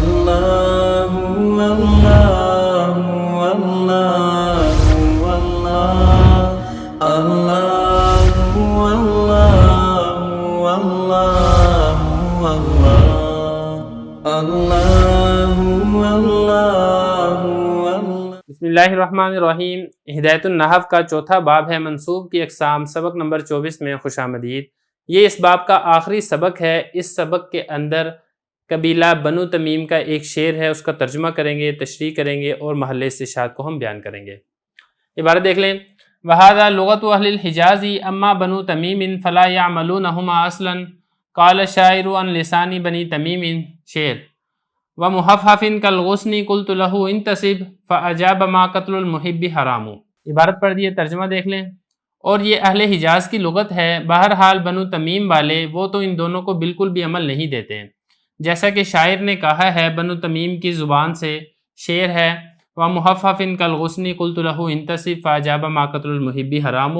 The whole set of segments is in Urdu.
اللہ اللہ اللہ اللہ اللہ بسم اللہ الرحمن الرحیم۔ ہدایت النحو کا چوتھا باب ہے منصوب کی اقسام، سبق نمبر 24 میں خوش آمدید۔ یہ اس باب کا آخری سبق ہے۔ اس سبق کے اندر قبیلہ بنو تمیم کا ایک شعر ہے، اس کا ترجمہ کریں گے، تشریح کریں گے اور محل استشہاد کو ہم بیان کریں گے۔ عبارت دیکھ لیں۔ وَهَذَا لُغَةُ أَهْلِ الْحِجَازِ أَمَّا بَنُو تَمِيمٍ فَلَا يَعْمَلُونَهُمَا أَصْلًا قَالَ الشَّاعِرُ عَنْ لِسَانِ بَنِي تَمِيمٍ شعر وَمُحَفَّفٍ كَالْغُصْنِ قُلْتُ لَهُ انْتَسِبْ فَأَجَابَ مَا قَتْلُ الْمُحِبِّ حَرَامُ۔ عبارت پڑھ دیے، ترجمہ دیکھ لیں۔ اور یہ اہل حجاز کی لغت ہے، بہرحال بنو تمیم والے وہ تو ان دونوں کو بالکل بھی عمل نہیں دیتے ہیں، جیسا کہ شاعر نے کہا ہے بنو تمیم کی زبان سے۔ شعر ہے وَمُحَفَّفٍ كَالْغُصْنِ قُلْتُ لَهُ انْتَسِبْ فَأَجَابَ مَا قَتْلُ الْمُحِبِّ حَرَامُ،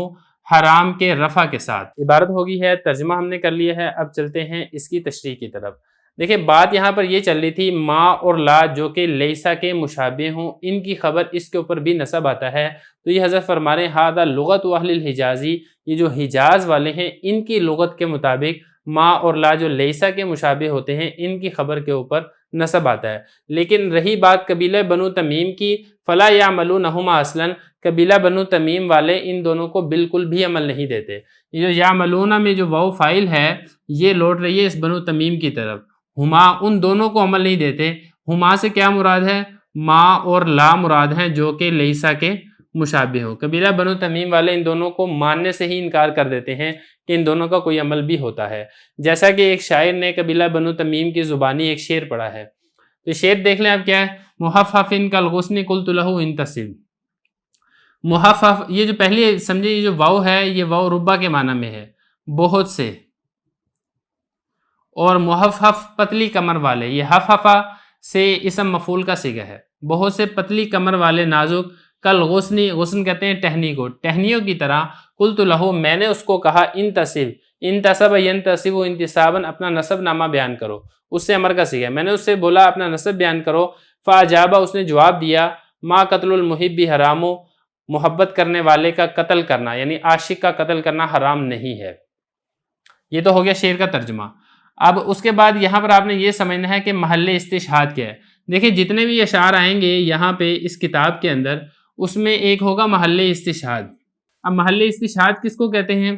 حرام کے رفع کے ساتھ۔ عبارت ہو گئی ہے، ترجمہ ہم نے کر لیا ہے۔ اب چلتے ہیں اس کی تشریح کی طرف۔ دیکھیں بات یہاں پر یہ چل رہی تھی، ما اور لا جو کہ لیسا کے مشابہ ہوں، ان کی خبر اس کے اوپر بھی نصب آتا ہے، تو یہ حضرت فرما رہے ہیں ہذا لغت اہل الحجازی، یہ جو حجاز والے ہیں ان کی لغت کے مطابق ما اور لا جو لیسا کے مشابہ ہوتے ہیں ان کی خبر کے اوپر نصب آتا ہے۔ لیکن رہی بات قبیلہ بنو تمیم کی، فلا یعملونہما اصلا، قبیلہ بنو تمیم والے ان دونوں کو بالکل بھی عمل نہیں دیتے۔ یہ جو یعملون میں جو واو فاعل ہے یہ لوٹ رہی ہے اس بنو تمیم کی طرف، ہما ان دونوں کو عمل نہیں دیتے۔ ہما سے کیا مراد ہے؟ ما اور لا مراد ہیں جو کہ لیسا کے مشابہ ہو۔ قبیلہ بنو تمیم والے ان دونوں کو ماننے سے ہی انکار کر دیتے ہیں کہ ان دونوں کا کوئی عمل بھی ہوتا ہے، جیسا کہ ایک شاعر نے قبیلہ بنو تمیم کی زبانی ایک شعر پڑھا ہے۔ تو شعر دیکھ لیں اب کیا ہے، محففن کالغصن قلت لہ انتصب۔ محفف، یہ جو پہلی سمجھے یہ جو واو ہے یہ واو ربا کے معنی میں ہے، بہت سے، اور محفف پتلی کمر والے، یہ حففا سے اسم مفعول کا صیغہ ہے، بہت سے پتلی کمر والے نازک، کل غصنی، غصن کہتے ہیں ٹہنی کو، ٹہنیوں کی طرح، قلت لہو میں نے اس کو کہا انتصب، انتصب ینتصب انتصابا، اپنا نسب نامہ بیان کرو، اس سے امر کا صیغہ ہے، میں نے اس سے بولا اپنا نسب بیان کرو، فاجابہ اس نے جواب دیا، ما قتل المحب حرام، محبت کرنے والے کا قتل کرنا یعنی عاشق کا قتل کرنا حرام نہیں ہے۔ یہ تو ہو گیا شعر کا ترجمہ۔ اب اس کے بعد یہاں پر آپ نے یہ سمجھنا ہے کہ محل استشہاد کیا ہے۔ دیکھیں جتنے بھی اشعار آئیں گے یہاں پہ اس کتاب کے اندر، اس میں ایک ہوگا محل استشہاد۔ اب محل استشہاد کس کو کہتے ہیں؟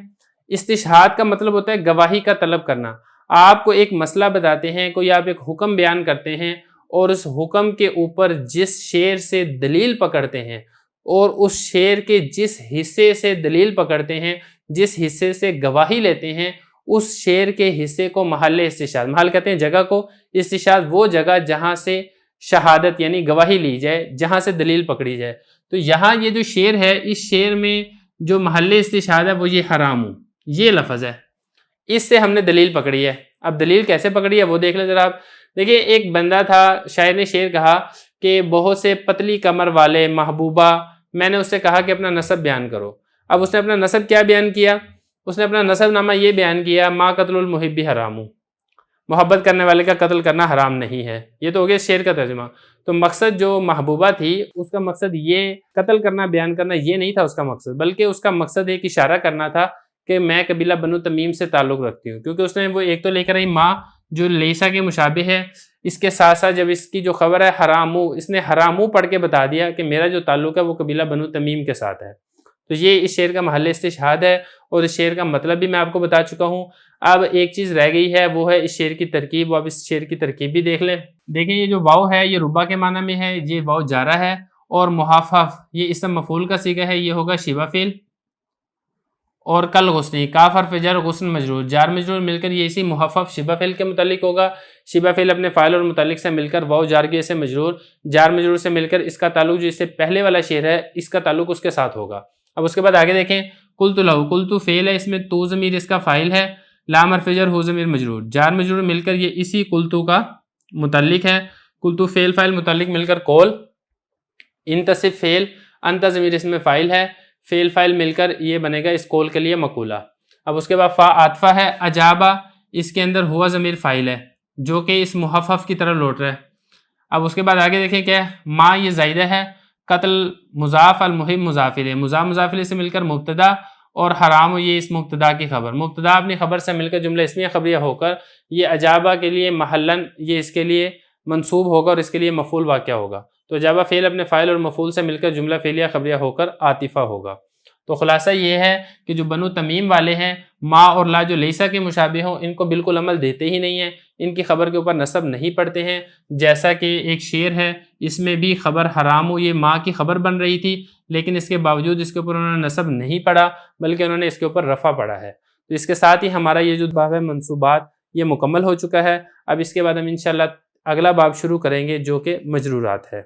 استشہاد کا مطلب ہوتا ہے گواہی کا طلب کرنا۔ آپ کو ایک مسئلہ بتاتے ہیں، کوئی آپ ایک حکم بیان کرتے ہیں اور اس حکم کے اوپر جس شعر سے دلیل پکڑتے ہیں اور اس شعر کے جس حصے سے دلیل پکڑتے ہیں، جس حصے سے گواہی لیتے ہیں، اس شعر کے حصے کو محل استشہاد، محل کہتے ہیں جگہ کو، استشہاد وہ جگہ جہاں سے شہادت یعنی گواہی لی جائے، جہاں سے دلیل پکڑی جائے۔ تو یہاں یہ جو شعر ہے اس شعر میں جو محل استشہاد ہے وہ یہ حرام، یہ لفظ ہے، اس سے ہم نے دلیل پکڑی ہے۔ اب دلیل کیسے پکڑی ہے وہ دیکھ لیں ذرا آپ۔ دیکھیں ایک بندہ تھا، شاعر نے شعر کہا کہ بہت سے پتلی کمر والے محبوبہ، میں نے اس سے کہا کہ اپنا نسب بیان کرو۔ اب اس نے اپنا نسب کیا بیان کیا؟ اس نے اپنا نسب نامہ یہ بیان کیا، ما قتل المحب حرام، محبت کرنے والے کا قتل کرنا حرام نہیں ہے۔ یہ تو ہو گیا شعر کا ترجمہ۔ تو مقصد جو محبوبہ تھی اس کا مقصد یہ قتل کرنا بیان کرنا یہ نہیں تھا اس کا مقصد، بلکہ اس کا مقصد ایک اشارہ کرنا تھا کہ میں قبیلہ بنو تمیم سے تعلق رکھتی ہوں، کیونکہ اس نے وہ ایک تو لے کر آئی ماں جو لیسا کے مشابہ ہے، اس کے ساتھ ساتھ جب اس کی جو خبر ہے حرامو، اس نے حرامو پڑھ کے بتا دیا کہ میرا جو تعلق ہے وہ قبیلہ بنو تمیم کے ساتھ ہے۔ تو یہ اس شعر کا محل استشہاد ہے اور اس شعر کا مطلب بھی میں آپ کو بتا چکا ہوں۔ اب ایک چیز رہ گئی ہے وہ ہے اس شعر کی ترکیب، وہ اب اس شعر کی ترکیب بھی دیکھ لیں۔ دیکھیں یہ جو واو ہے یہ ربا کے معنی میں ہے، یہ واو جارہ ہے، اور محفف یہ اسم مفعول کا صیغہ ہے، یہ ہوگا شبہ فعل، اور کل غصنی کاف حرف جر غصن مجرور، جار مجرور مل کر یہ اسی محفف شبہ فعل کے متعلق ہوگا۔ شبہ فعل اپنے فاعل اور متعلق سے مل کر واو جار کے سے مجرور، جار مجرور سے مل کر اس کا تعلق جو اس سے پہلے والا شعر ہے اس کا تعلق اس کے ساتھ ہوگا۔ اب اس کے بعد آگے دیکھیں، قلت لہو، قلت فعل ہے، اس میں تو ضمیر اس کا فاعل ہے، لام حرف جر ہو ضمیر مجرور، جار مجرور مل کر یہ اسی قلت کا متعلق ہے۔ قلت فعل فاعل متعلق مل کر قول، انتصب فعل، انت ضمیر اس میں فاعل ہے، فعل فاعل مل کر یہ بنے گا اس قول کے لیے مقولہ۔ اب اس کے بعد فا عاطفہ ہے، اجابہ اس کے اندر ہوا ضمیر فاعل ہے جو کہ اس محفف کی طرف لوٹ رہا ہے۔ اب اس کے بعد آگے دیکھیں کیا ہے، ما یہ زائدہ ہے، قتل مضاف، المہم مضاف الیہ، مضاف الیہ سے مل کر مبتدا، اور حرام یہ اس مبتدا کی خبر، مبتدا اپنی خبر سے مل کر جملہ اسمیہ خبریہ ہو کر یہ اجابہ کے لیے محلن یہ اس کے لیے منصوب ہوگا اور اس کے لیے مفعول واقع ہوگا، تو اجابہ فعل اپنے فاعل اور مفعول سے مل کر جملہ فعلیہ خبریہ ہو کر عاطفہ ہوگا۔ تو خلاصہ یہ ہے کہ جو بنو تمیم والے ہیں، ما اور لا جو لیسا کے مشابہ ہوں ان کو بالکل عمل دیتے ہی نہیں ہیں، ان کی خبر کے اوپر نصب نہیں پڑھتے ہیں، جیسا کہ ایک شعر ہے اس میں بھی خبر حرام ہو یہ ما کی خبر بن رہی تھی، لیکن اس کے باوجود اس کے اوپر انہوں نے نصب نہیں پڑھا بلکہ انہوں نے اس کے اوپر رفع پڑھا ہے۔ تو اس کے ساتھ ہی ہمارا یہ جو باب ہے منصوبات یہ مکمل ہو چکا ہے۔ اب اس کے بعد ہم انشاءاللہ اگلا باب شروع کریں گے جو کہ مجرورات ہے۔